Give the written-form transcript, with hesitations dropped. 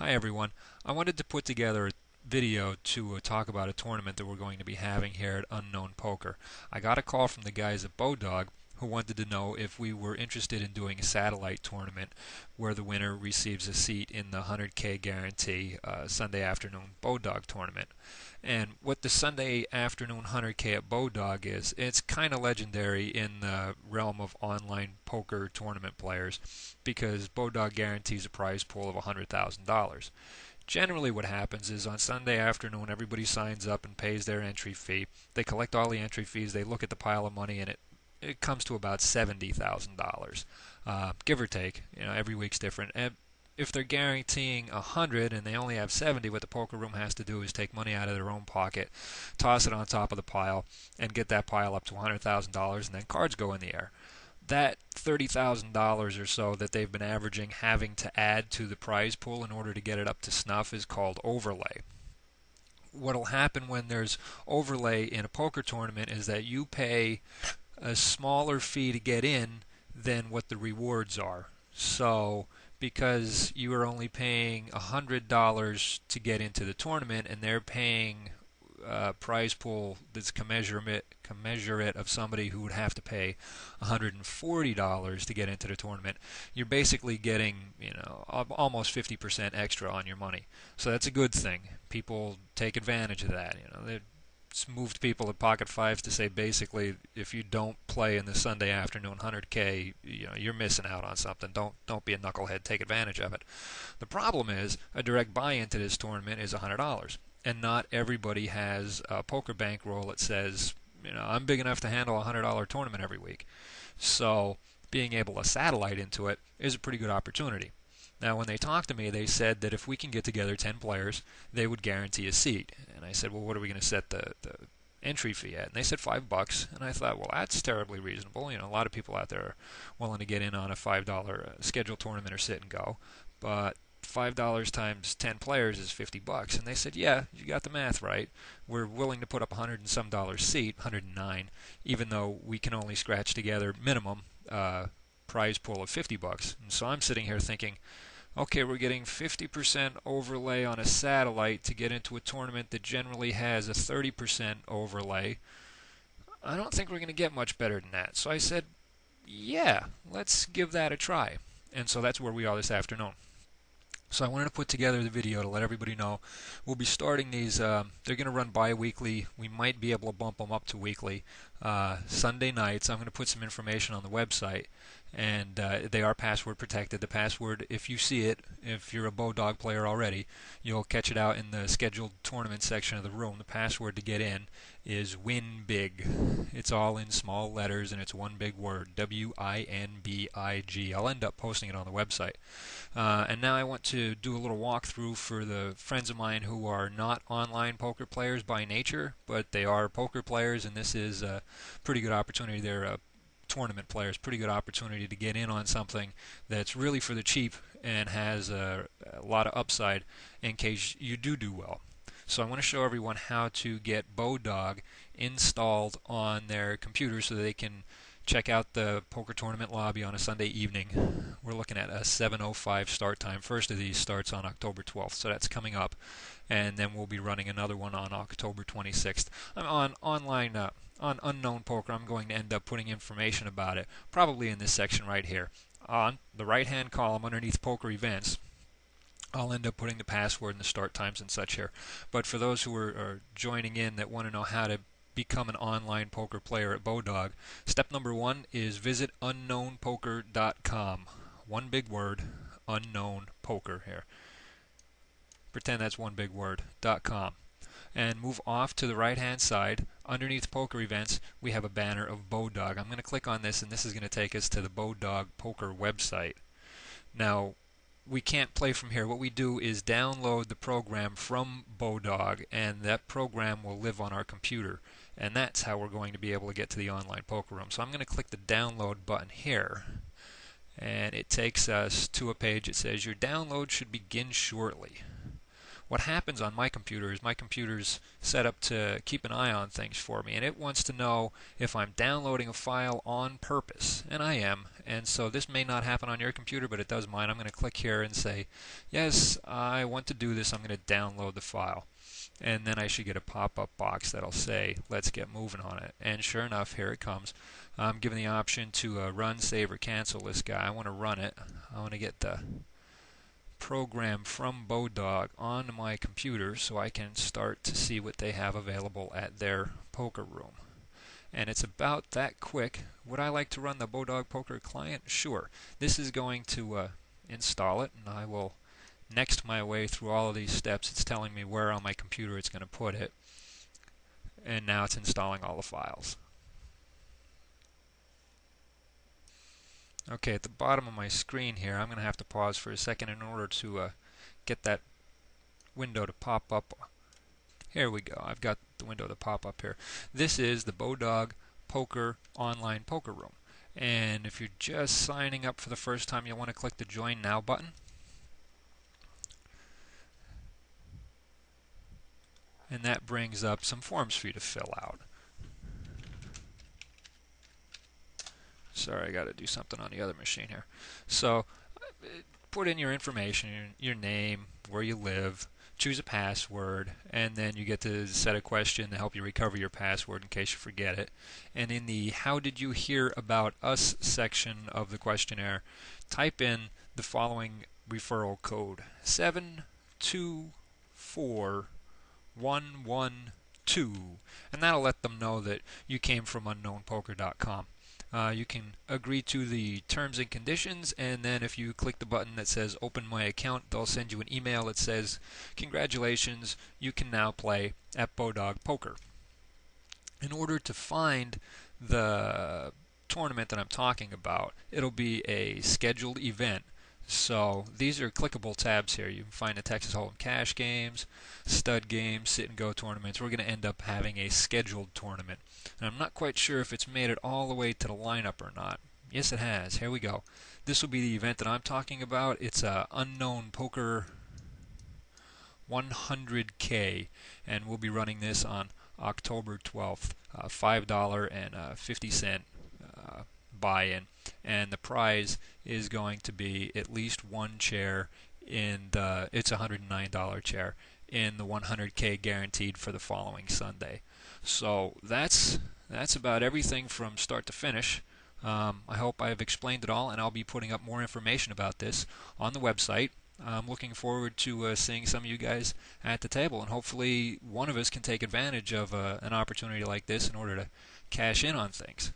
Hi everyone. I wanted to put together a video to talk about a tournament that we're going to be having here at Unknown Poker. I got a call from the guys at Bodog who wanted to know if we were interested in doing a satellite tournament where the winner receives a seat in the 100k guarantee Sunday afternoon Bodog tournament. And what the Sunday afternoon 100k at Bodog is, it's kind of legendary in the realm of online poker tournament players because Bodog guarantees a prize pool of $100,000. Generally what happens is on Sunday afternoon everybody signs up and pays their entry fee. They collect all the entry fees, they look at the pile of money, and it comes to about $70,000, give or take. Every week's different. And if they're guaranteeing 100 and they only have 70, what the poker room has to do is take money out of their own pocket, toss it on top of the pile, and get that pile up to $100,000, and then cards go in the air. That $30,000 or so that they've been averaging having to add to the prize pool in order to get it up to snuff is called overlay. What'll happen when there's overlay in a poker tournament is that you pay a smaller fee to get in than what the rewards are. So because you are only paying $100 to get into the tournament and they're paying prize pool that's commensurate of somebody who would have to pay $140 to get into the tournament, you're basically getting almost 50% extra on your money. So that's a good thing. People take advantage of that. It's moved people at pocket fives to say basically if you don't play in the Sunday afternoon 100k, you're missing out on something. Don't be a knucklehead. Take advantage of it. The problem is a direct buy into this tournament is $100. And not everybody has a poker bankroll that says, I'm big enough to handle a $100 tournament every week. So being able to satellite into it is a pretty good opportunity. Now, when they talked to me, they said that if we can get together 10 players, they would guarantee a seat. And I said, well, what are we going to set the entry fee at? And they said $5. And I thought, well, that's terribly reasonable. A lot of people out there are willing to get in on a $5 scheduled tournament or sit and go. But $5 times 10 players is $50. And they said, yeah, you got the math right. We're willing to put up $100 and some seat, 109, even though we can only scratch together minimum prize pool of $50. And so I'm sitting here thinking, okay, we're getting 50% overlay on a satellite to get into a tournament that generally has a 30% overlay. I don't think we're going to get much better than that. So I said, yeah, let's give that a try. And so that's where we are this afternoon. So I wanted to put together the video to let everybody know. We'll be starting these, they're going to run bi-weekly. We might be able to bump them up to weekly. Sunday nights, I'm going to put some information on the website. And they are password protected. The password, if you see it, if you're a Bodog player already, you'll catch it out in the scheduled tournament section of the room. The password to get in is winbig. It's all in small letters and it's one big word, WINBIG. I'll end up posting it on the website. And now I want to do a little walkthrough for the friends of mine who are not online poker players by nature, but they are poker players, and this is a pretty good opportunity. They're tournament players, pretty good opportunity to get in on something that's really for the cheap and has a lot of upside in case you do well. So I want to show everyone how to get Bodog installed on their computer so that they can check out the poker tournament lobby on a Sunday evening. We're looking at a 7:05 start time. First of these starts on October 12th, so that's coming up, and then we'll be running another one on October 26th. I'm on online on Unknown Poker. I'm going to end up putting information about it, probably in this section right here. On the right-hand column underneath Poker Events, I'll end up putting the password and the start times and such here. But for those who are joining in that want to know how to become an online poker player at Bodog, step number one is visit UnknownPoker.com. One big word, Unknown Poker here. Pretend that's one big word, .com. And move off to the right-hand side. Underneath Poker Events, we have a banner of Bodog. I'm going to click on this, and this is going to take us to the Bodog Poker website. Now, we can't play from here. What we do is download the program from Bodog, and that program will live on our computer. And that's how we're going to be able to get to the online poker room. So I'm going to click the download button here. And it takes us to a page that says your download should begin shortly. What happens on my computer is my computer's set up to keep an eye on things for me, and it wants to know if I'm downloading a file on purpose, and I am, And so this may not happen on your computer, but it does mine. I'm going to click here and say, yes, I want to do this. I'm going to download the file. And then I should get a pop-up box that'll say, let's get moving on it. And sure enough, here it comes. I'm given the option to run, save, or cancel this guy. I want to run it. I want to get the program from Bodog onto my computer so I can start to see what they have available at their poker room. And it's about that quick. Would I like to run the Bodog Poker client? Sure. This is going to install it, and I will next my way through all of these steps. It's telling me where on my computer it's going to put it, and now it's installing all the files. Okay, at the bottom of my screen here, I'm going to have to pause for a second in order to get that window to pop up. Here we go. I've got the window to pop up here. This is the Bodog Poker online poker room. And if you're just signing up for the first time, you'll want to click the Join Now button. And that brings up some forms for you to fill out. Sorry, I got to do something on the other machine here. So, put in your information, your name, where you live, choose a password, and then you get to set a question to help you recover your password in case you forget it. And in the How Did You Hear About Us section of the questionnaire, type in the following referral code: 724112, and that'll let them know that you came from UnknownPoker.com. You can agree to the terms and conditions, and then if you click the button that says Open My Account, they'll send you an email that says, congratulations, you can now play at Bodog Poker. In order to find the tournament that I'm talking about, it'll be a scheduled event. So these are clickable tabs here. You can find the Texas Hold'em cash games, stud games, sit and go tournaments. We're going to end up having a scheduled tournament. And I'm not quite sure if it's made it all the way to the lineup or not. Yes, it has. Here we go. This will be the event that I'm talking about. It's a UnknownPoker 100k, and we'll be running this on October 12th. $5.50 buy-in, and the prize is going to be at least one chair in the, it's a $109 chair in the 100k guaranteed for the following Sunday. So that's about everything from start to finish. I hope I've explained it all, and I'll be putting up more information about this on the website. I'm looking forward to seeing some of you guys at the table, and hopefully one of us can take advantage of an opportunity like this in order to cash in on things.